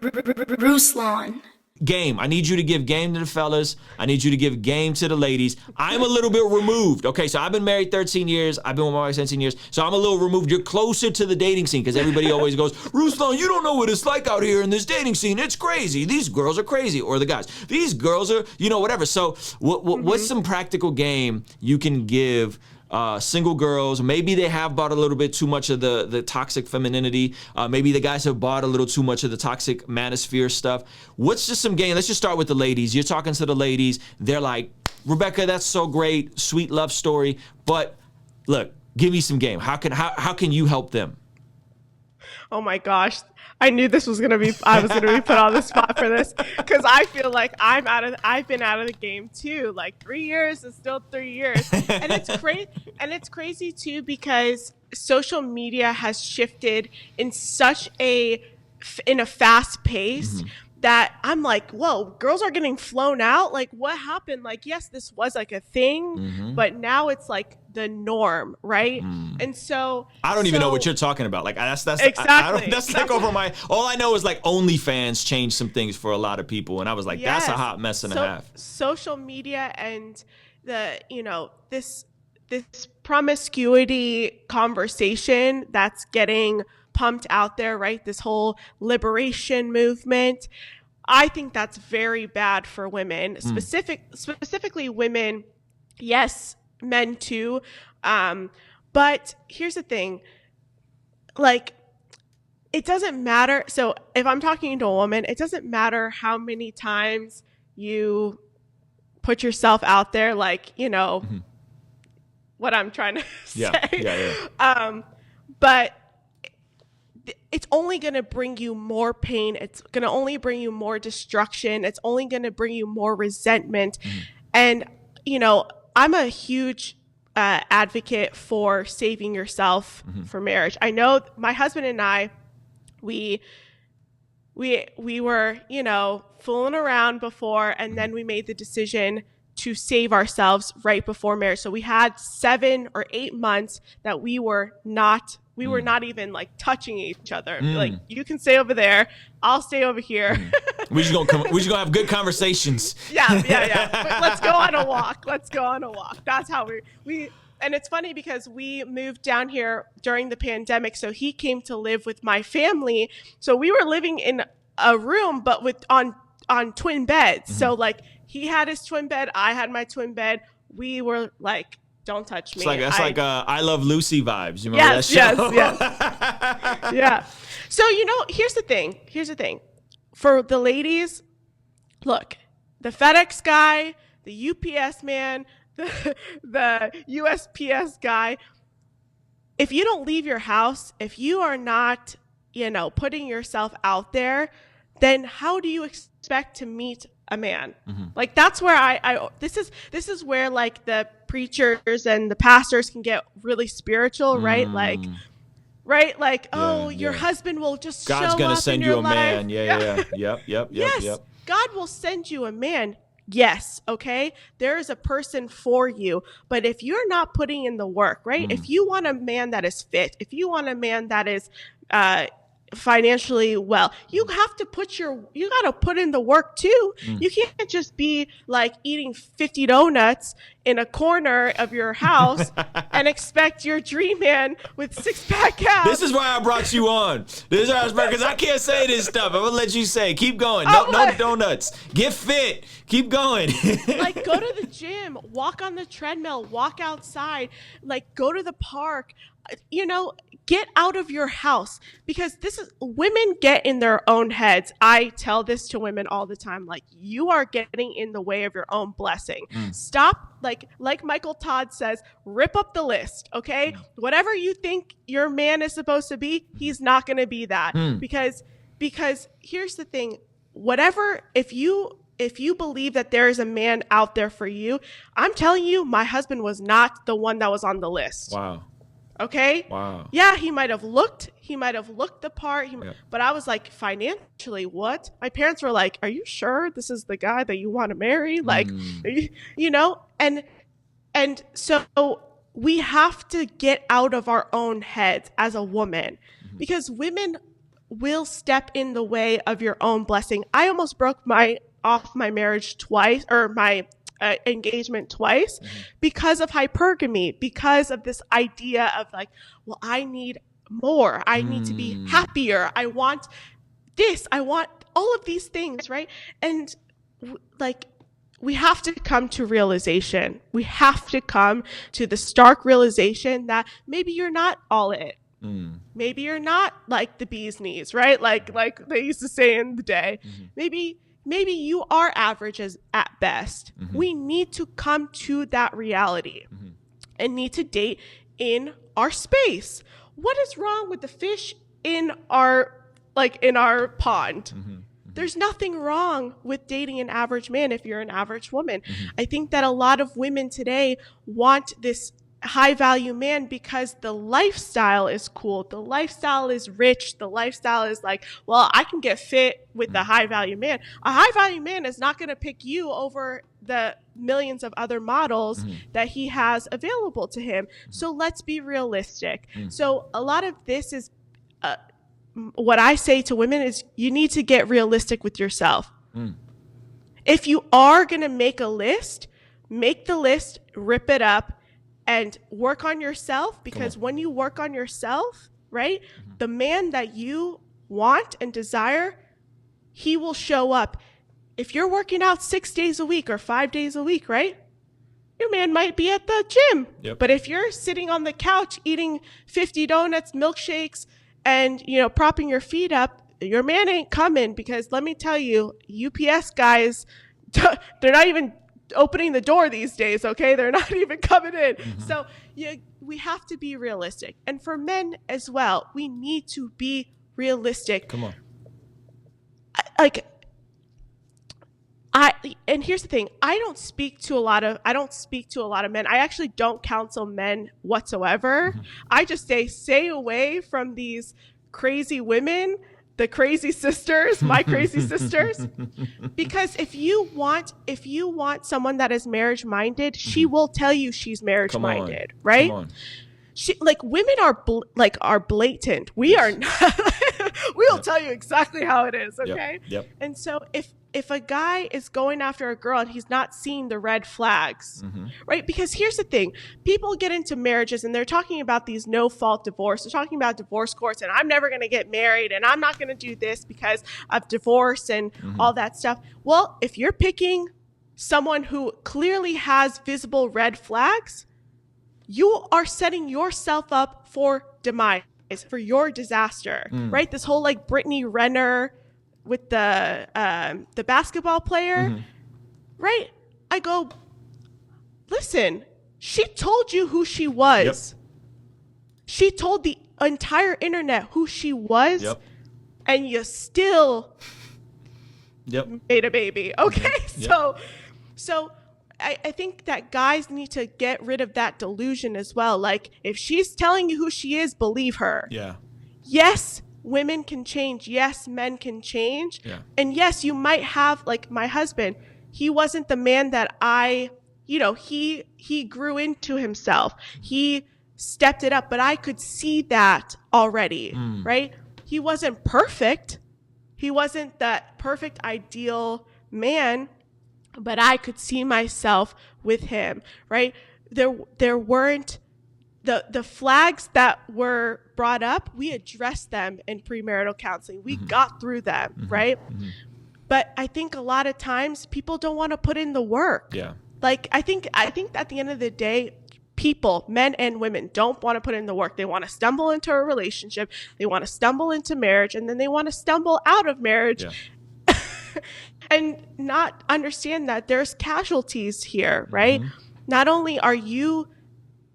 Ruslan. Game. I need you to give game to the fellas. I need you to give game to the ladies. I'm a little bit removed. Okay, so I've been married 13 years. I've been with my wife 17 years. So I'm a little removed. You're closer to the dating scene because everybody always goes, Ruslan, you don't know what it's like out here in this dating scene. It's crazy. These girls are crazy. Or the guys. These girls are, whatever. So what's some practical game you can give single girls? Maybe they have bought a little bit too much of the toxic femininity. Maybe the guys have bought a little too much of the toxic manosphere stuff. What's just some game? Let's just start with the ladies. You're talking to the ladies. They're like, Rebecca, that's so great. Sweet love story. But look, give me some game. How can you help them? Oh my gosh. I knew I was going to be put on the spot for this because I feel like I've been out of the game too. Like 3 years is still 3 years. And it's crazy too because social media has shifted in in a fast pace that I'm like, whoa, girls are getting flown out. Like what happened? Like, yes, this was like a thing, but now it's like the norm, right? And so I don't even know what you're talking about. Like that's exactly. That's like over my. All I know is like OnlyFans changed some things for a lot of people, and I was like, that's a hot mess and a half. Social media and this promiscuity conversation that's getting pumped out there, right? This whole liberation movement. I think that's very bad for women, specifically women. Yes, men too. But here's the thing, like, it doesn't matter. So if I'm talking to a woman, it doesn't matter how many times you put yourself out there, like, what I'm trying to say. Yeah. But it's only going to bring you more pain. It's going to only bring you more destruction. It's only going to bring you more resentment. And, I'm a huge advocate for saving yourself for marriage. I know my husband and I, we were, fooling around before, and then we made the decision to save ourselves right before marriage. So we had 7 or 8 months that we were not even like touching each other. Like, you can stay over there, I'll stay over here. We just gonna have good conversations. Yeah. But let's go on a walk. That's how we. And it's funny because we moved down here during the pandemic, so he came to live with my family. So we were living in a room, but on twin beds. So like, he had his twin bed, I had my twin bed. We were like, don't touch me. It's like I Love Lucy vibes. You remember that show? Yes. Yeah. So, here's the thing. For the ladies, look, the FedEx guy, the UPS man, the USPS guy, if you don't leave your house, if you are not, putting yourself out there, then how do you expect to meet a man? Like, that's where this is where like the preachers and the pastors can get really spiritual, right? Like, your husband will just God's gonna send you a man. Yeah. Yep. Yes, God will send you a man. Yes, okay? There is a person for you. But if you're not putting in the work, right? If you want a man that is fit, if you want a man that is financially well, you have to you got to put in the work too. You can't just be like eating 50 donuts in a corner of your house and expect your dream man with 6-pack abs. This is why I brought you on. Because I can't say this stuff. I'm gonna let you say. Keep going. No donuts. Get fit. Keep going. Like, go to the gym, walk on the treadmill, walk outside, like, go to the park. Get out of your house, because women get in their own heads. I tell this to women all the time, like, you are getting in the way of your own blessing. Stop, like Michael Todd says, rip up the list, okay? Whatever you think your man is supposed to be, he's not going to be that. Because here's the thing, if you believe that there is a man out there for you, I'm telling you, my husband was not the one that was on the list. Wow. Okay. Wow. Yeah, he might have looked the part, but I was like, financially, what? My parents were like, are you sure this is the guy that you want to marry? Like, and so we have to get out of our own heads as a woman, because women will step in the way of your own blessing. I almost broke off my marriage twice, or my engagement twice, because of hypergamy, because of this idea of like, well, I need more. I need to be happier. I want this. I want all of these things, right? And like, we have to come to realization. We have to come to the stark realization that maybe you're not all it. Maybe you're not like the bee's knees, right? Like they used to say in the day. Maybe you are average at best. We need to come to that reality and need to date in our space. What is wrong with the fish in our pond? There's nothing wrong with dating an average man if you're an average woman. I think that a lot of women today want this high value man because the lifestyle is cool. The lifestyle is rich. The lifestyle is like, well, I can get fit with the high value man. A high value man is not going to pick you over the millions of other models that he has available to him. So let's be realistic. So a lot of this is what I say to women is you need to get realistic with yourself. If you are going to make a list, make the list, rip it up, and work on yourself, because when you work on yourself, right, the man that you want and desire, he will show up. If you're working out 6 days a week or 5 days a week, right, your man might be at the gym. But if you're sitting on the couch eating 50 donuts, milkshakes, and, you know, propping your feet up, your man ain't coming, because let me tell you, UPS guys, they're not even opening the door these days, okay? They're not even coming in. So we have to be realistic. And for men as well, we need to be realistic. Come on. And here's the thing, I don't speak to a lot of men. I actually don't counsel men whatsoever. I just say, stay away from these crazy women, the crazy sisters, my crazy sisters, because if you want someone that is marriage minded, she will tell you she's marriage minded, right? Women are blatant. We are not. We will tell you exactly how it is, okay? And so if a guy is going after a girl and he's not seeing the red flags, right? Because here's the thing, people get into marriages and they're talking about these no-fault divorce. They're talking about divorce courts and I'm never going to get married and I'm not going to do this because of divorce and all that stuff. Well, if you're picking someone who clearly has visible red flags, you are setting yourself up for demise, for your disaster, right? This whole like Brittany Renner with the basketball player, right? I go, listen, she told you who she was. She told the entire internet who she was, and you still made a baby, okay? So I think that guys need to get rid of that delusion as well. Like, if she's telling you who she is, believe her. Yes, women can change. Yes, men can change. And yes, you might have, like my husband, he wasn't the man that he grew into himself. He stepped it up, but I could see that already, right? He wasn't perfect. He wasn't that perfect, ideal man, but I could see myself with him, right? There weren't the flags that were brought up. We addressed them in premarital counseling. We got through them, right? But I think a lot of times people don't want to put in the work. Like, I think at the end of the day, people, men and women, don't want to put in the work. They want to stumble into a relationship. They want to stumble into marriage, and then they want to stumble out of marriage. And not understand that there's casualties here, right? Not only are you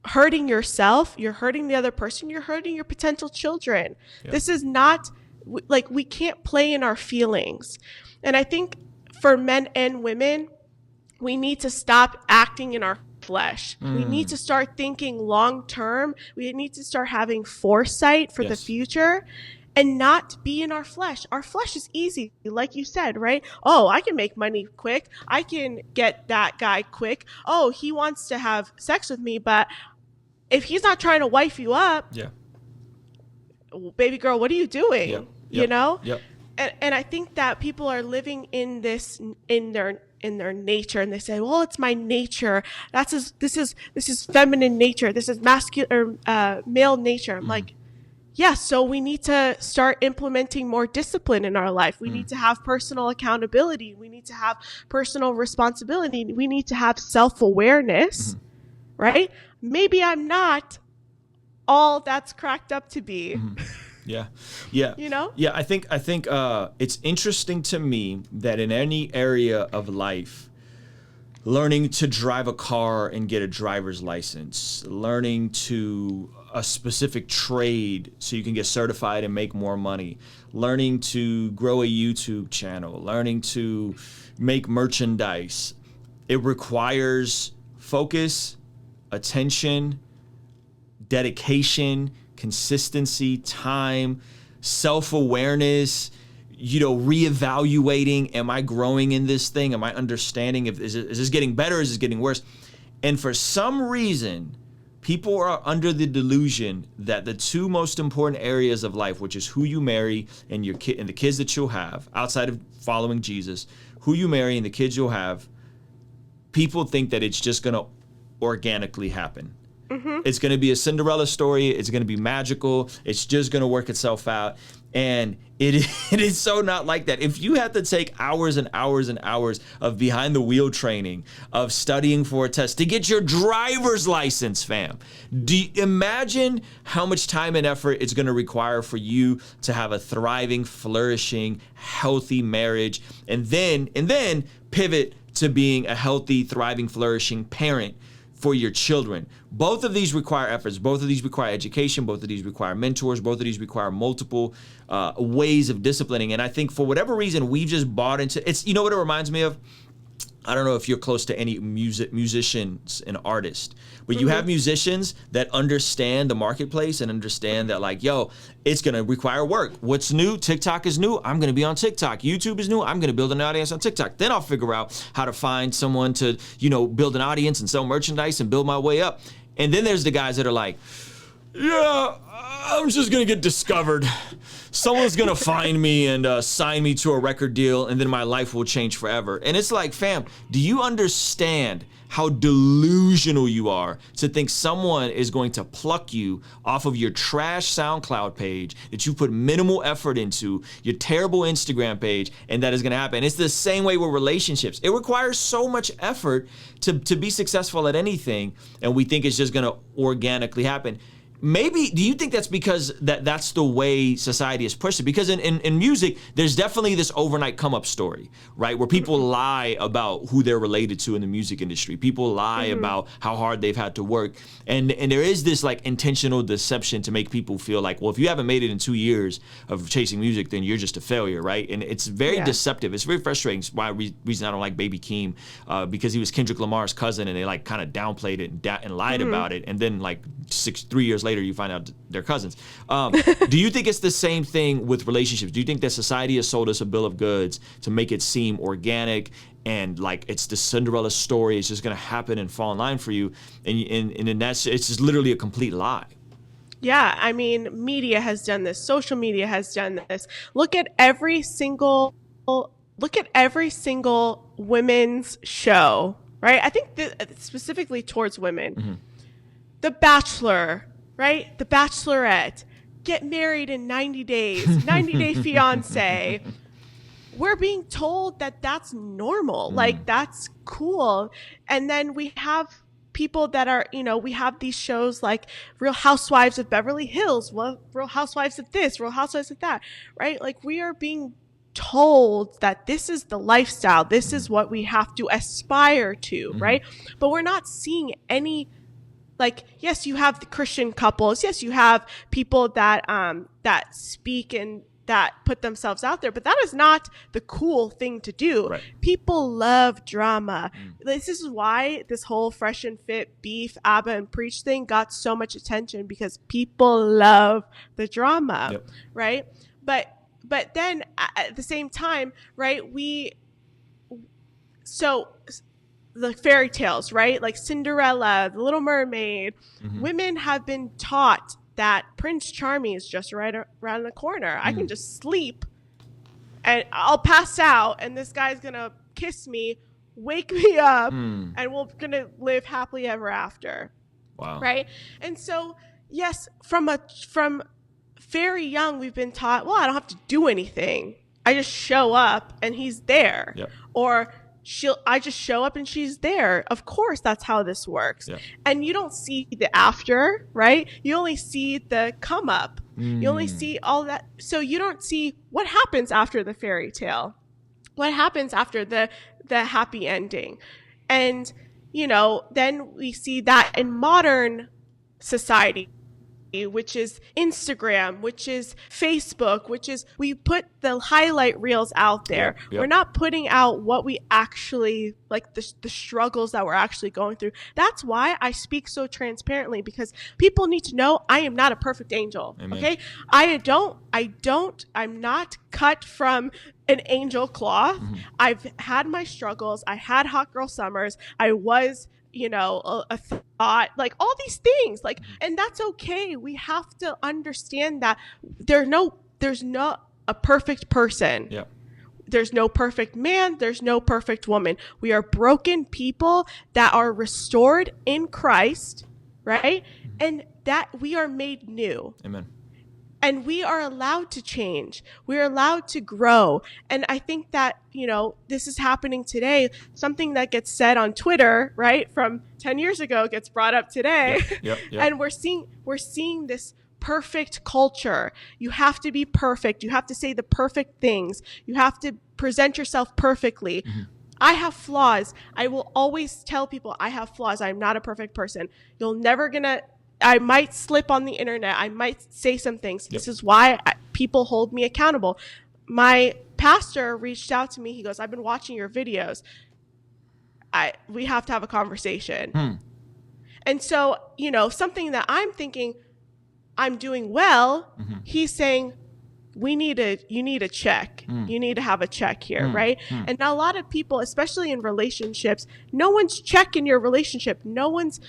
hurting yourself, you're hurting the other person, you're hurting your potential children. This is not, like, we can't play in our feelings. And I think for men and women, we need to stop acting in our flesh. We need to start thinking long term. We need to start having foresight for the future. And not be in our flesh. Our flesh is easy, like you said, right? Oh, I can make money quick. I can get that guy quick. Oh, he wants to have sex with me, but if he's not trying to wife you up, baby girl, what are you doing? you know? Yep. And I think that people are living in this in their nature, and they say, well, it's my nature. This is feminine nature. This is masculine or male nature. I'm like, yeah, so we need to start implementing more discipline in our life. We need to have personal accountability. We need to have personal responsibility. We need to have self-awareness, right? Maybe I'm not all that's cracked up to be. Yeah. You know? Yeah, I think it's interesting to me that in any area of life, learning to drive a car and get a driver's license, learning to a specific trade so you can get certified and make more money, learning to grow a YouTube channel, learning to make merchandise, it requires focus, attention, dedication, consistency, time, self-awareness, reevaluating, am I growing in this thing? Am I understanding is this getting better? Is this getting worse? And for some reason, people are under the delusion that the two most important areas of life, which is who you marry and your kid and the kids that you'll have, outside of following Jesus, who you marry and the kids you'll have, people think that it's just going to organically happen. It's going to be a Cinderella story. It's going to be magical. It's just going to work itself out. And it is so not like that. If you have to take hours and hours and hours of behind the wheel training, of studying for a test to get your driver's license, fam, do you imagine how much time and effort it's going to require for you to have a thriving, flourishing, healthy marriage, and then pivot to being a healthy, thriving, flourishing parent for your children? Both of these require efforts. Both of these require education. Both of these require mentors. Both of these require multiple ways of disciplining. And I think for whatever reason, we've just bought into it's. You know what it reminds me of? I don't know if you're close to any musicians and artists, but you have musicians that understand the marketplace and understand that, like, yo, it's going to require work. What's new? TikTok is new. I'm going to be on TikTok. YouTube is new. I'm going to build an audience on TikTok. Then I'll figure out how to find someone to, build an audience and sell merchandise and build my way up. And then there's the guys that are like, yeah, I'm just going to get discovered. Someone's going to find me and sign me to a record deal, and then my life will change forever. And it's like, fam, do you understand how delusional you are to think someone is going to pluck you off of your trash SoundCloud page that you put minimal effort into, your terrible Instagram page, and that is going to happen? It's the same way with relationships. It requires so much effort to be successful at anything, and we think it's just going to organically happen. Maybe, do you think that's because that's the way society has pushed it? Because in music, there's definitely this overnight come-up story, right? Where people lie about who they're related to in the music industry. People lie about how hard they've had to work. And there is this like intentional deception to make people feel like, well, if you haven't made it in 2 years of chasing music, then you're just a failure, right? And it's very deceptive. It's very frustrating. It's why reason I don't like Baby Keem, because he was Kendrick Lamar's cousin, and they like kind of downplayed it and lied about it. And then like 3 years later, you find out they're cousins. Do you think it's the same thing with relationships? Do you think that society has sold us a bill of goods to make it seem organic and like it's the Cinderella story, it's just going to happen and fall in line for you, and that's, it's just literally a complete lie? Yeah, I mean, media has done this. Social media has done this. Look at every single women's show, right? I think specifically towards women. The Bachelor, right? The Bachelorette, get married in 90 days, 90 Day Fiance. We're being told that that's normal, like that's cool. And then we have people that are, we have these shows like Real Housewives of Beverly Hills, Real Housewives of this, Real Housewives of that, right? Like we are being told that this is the lifestyle, this is what we have to aspire to, right? But we're not seeing any. Like, yes, you have the Christian couples. Yes, you have people that that speak and that put themselves out there. But that is not the cool thing to do. Right. People love drama. This is why this whole Fresh and Fit, Beef, ABBA, and Preach thing got so much attention, because people love the drama, right? But then at the same time, right, the fairy tales, right? Like Cinderella, The Little Mermaid. Women have been taught that Prince Charming is just right around the corner. I can just sleep and I'll pass out and this guy's gonna kiss me, wake me up, and we're gonna live happily ever after. Wow. Right? And so, yes, from very young, we've been taught, well, I don't have to do anything. I just show up and he's there. Yep. Or I just show up and she's there. Of course, that's how this works. Yep. And you don't see the after, right? You only see the come up. You only see all that. So you don't see what happens after the fairy tale. What happens after the happy ending. And, you know, then we see that in modern society, which is Instagram, which is Facebook, which is we put the highlight reels out there. Yep. We're not putting out what we actually, like the struggles that we're actually going through. That's why I speak so transparently, because people need to know I am not a perfect angel. Amen. Okay. I'm not cut from an angel cloth. I've had my struggles. I had hot girl summers. I was, you know, a thought, like all these things, like, and that's okay. We have to understand that there's not a perfect person. Yep. There's no perfect man. There's no perfect woman. We are broken people that are restored in Christ, right? And that we are made new. Amen. And we are allowed to change. We're allowed to grow. And I think that, you know, this is happening today. Something that gets said on Twitter, right, from 10 years ago gets brought up today. Yep. And we're seeing this perfect culture. You have to be perfect. You have to say the perfect things. You have to present yourself perfectly. I have flaws. I will always tell people I have flaws. I'm not a perfect person. I might slip on the internet. I might say some things. Yep. This is why people hold me accountable. My pastor reached out to me. He goes, I've been watching your videos. We have to have a conversation. And so, you know, something that I'm thinking I'm doing well, he's saying, you need a check. You need to have a check here, right? And a lot of people, especially in relationships, no one's checking your relationship. No one's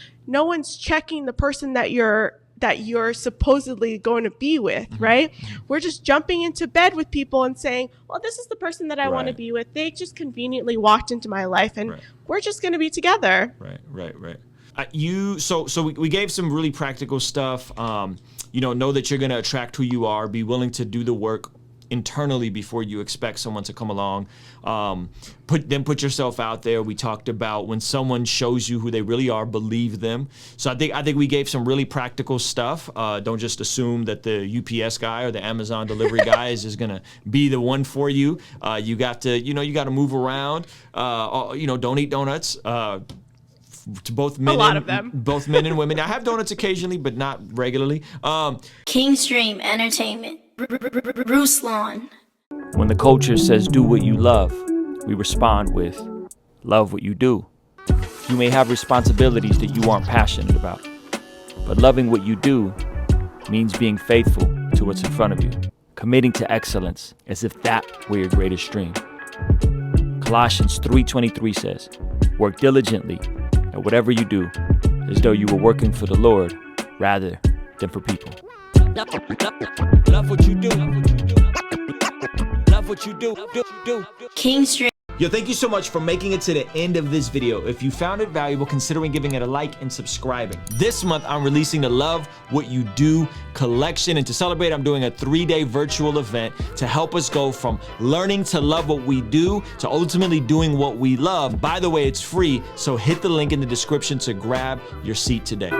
checking the person that you're supposedly going to be with, right? We're just jumping into bed with people and saying, well, this is the person that I want to be with. They just conveniently walked into my life and we're just going to be together. Right. So we gave some really practical stuff. You know that you're going to attract who you are. Be willing to do the work internally before you expect someone to come along. Put yourself out there. We talked about when someone shows you who they really are, believe them. So I think we gave some really practical stuff. Don't just assume that the UPS guy or the Amazon delivery guy is going to be the one for you. You got to move around. Don't eat donuts. To both men, a lot of them. Both men and women. I have donuts occasionally, but not regularly. Kingstream Entertainment. Ruslan. When the culture says do what you love, we respond with love what you do. You may have responsibilities that you aren't passionate about, but loving what you do means being faithful to what's in front of you, committing to excellence as if that were your greatest dream. Colossians 3:23 says, work diligently at whatever you do, as though you were working for the Lord rather than for people. Love what you do. Love what you do. Kingstream. Yo, thank you so much for making it to the end of this video. If you found it valuable, considering giving it a like and subscribing. This month, I'm releasing the Love What You Do collection. And to celebrate, I'm doing a 3-day virtual event to help us go from learning to love what we do to ultimately doing what we love. By the way, it's free, so hit the link in the description to grab your seat today.